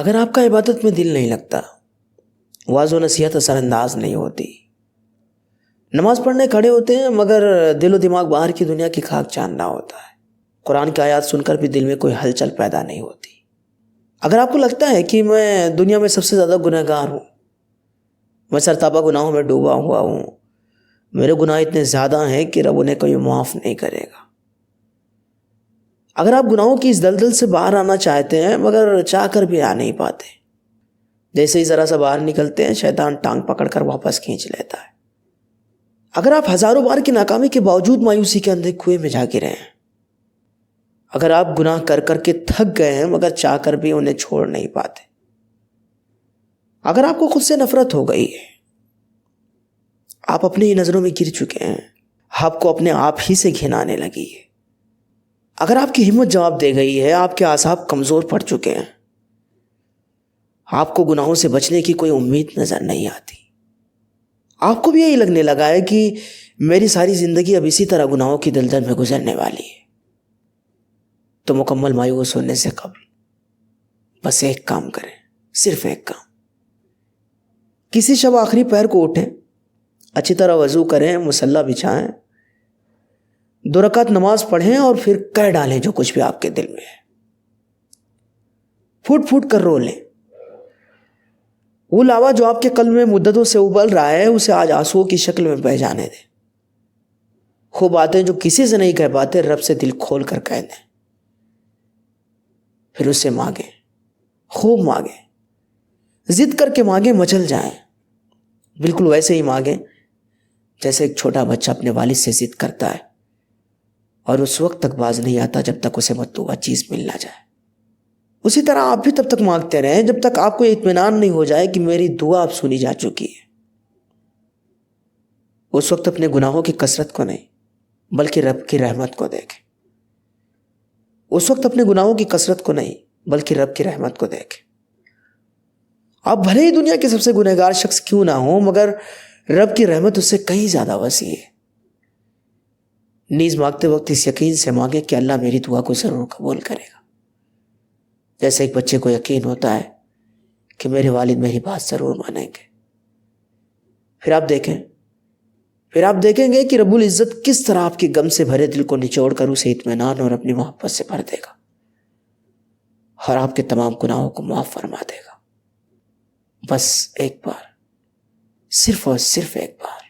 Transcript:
اگر آپ کا عبادت میں دل نہیں لگتا، واعظ و نصیحت اثر انداز نہیں ہوتی، نماز پڑھنے کھڑے ہوتے ہیں مگر دل و دماغ باہر کی دنیا کی خاک چاندنا ہوتا ہے، قرآن کی آیات سن کر بھی دل میں کوئی ہلچل پیدا نہیں ہوتی، اگر آپ کو لگتا ہے کہ میں دنیا میں سب سے زیادہ گناہ گار ہوں، میں سرتابہ گناہوں میں ڈوبا ہوا ہوں، میرے گناہ اتنے زیادہ ہیں کہ رب انہیں کبھی معاف نہیں کرے گا، اگر آپ گناہوں کی اس دلدل سے باہر آنا چاہتے ہیں مگر چاہ کر بھی آ نہیں پاتے، جیسے ہی ذرا سا باہر نکلتے ہیں شیطان ٹانگ پکڑ کر واپس کھینچ لیتا ہے، اگر آپ ہزاروں بار کی ناکامی کے باوجود مایوسی کے اندھے کنویں میں جا گرے ہیں، اگر آپ گناہ کر کر کے تھک گئے ہیں مگر چاہ کر بھی انہیں چھوڑ نہیں پاتے، اگر آپ کو خود سے نفرت ہو گئی ہے، آپ اپنی ہی نظروں میں گر چکے ہیں، آپ کو اپنے آپ ہی سے گھن آنے لگی ہے، اگر آپ کی ہمت جواب دے گئی ہے، آپ کے اعصاب کمزور پڑ چکے ہیں، آپ کو گناہوں سے بچنے کی کوئی امید نظر نہیں آتی، آپ کو بھی یہی لگنے لگا ہے کہ میری ساری زندگی اب اسی طرح گناہوں کی دلدل میں گزرنے والی ہے، تو مکمل مایوس ہونے سے قبل بس ایک کام کریں، صرف ایک کام، کسی شب آخری پہر کو اٹھیں، اچھی طرح وضو کریں، مصلی بچھائیں، 2 رکعت نماز پڑھیں اور پھر کہہ ڈالیں جو کچھ بھی آپ کے دل میں ہے، پھوٹ پھوٹ کر رو لیں، وہ لاوا جو آپ کے قلب میں مدتوں سے ابل رہا ہے اسے آج آنسوؤں کی شکل میں بہہ جانے دیں، وہ باتیں جو کسی سے نہیں کہہ پاتے رب سے دل کھول کر کہہ دیں، پھر اس سے مانگیں، خوب مانگیں، ضد کر کے مانگیں، مچل جائیں، بالکل ویسے ہی مانگیں جیسے ایک چھوٹا بچہ اپنے والد سے ضد کرتا ہے اور اس وقت تک باز نہیں آتا جب تک اسے مطلوبہ چیز مل نہ جائے، اسی طرح آپ بھی تب تک مانگتے رہیں جب تک آپ کو یہ اطمینان نہیں ہو جائے کہ میری دعا اب سنی جا چکی ہے، اس وقت اپنے گناہوں کی کثرت کو نہیں بلکہ رب کی رحمت کو دیکھیں، اس وقت اپنے گناہوں کی کثرت کو نہیں بلکہ رب کی رحمت کو دیکھیں، آپ بھلے ہی دنیا کے سب سے گنہگار شخص کیوں نہ ہوں مگر رب کی رحمت اس سے کہیں زیادہ وسیع ہے، نیز مانگتے وقت اس یقین سے مانگے کہ اللہ میری دعا کو ضرور قبول کرے گا، جیسے ایک بچے کو یقین ہوتا ہے کہ میرے والد میری بات ضرور مانیں گے، پھر آپ دیکھیں گے کہ رب العزت کس طرح آپ کی غم سے بھرے دل کو نچوڑ کر اسے اطمینان اور اپنی محبت سے بھر دے گا اور آپ کے تمام گناہوں کو معاف فرما دے گا، بس ایک بار، صرف اور صرف ایک بار۔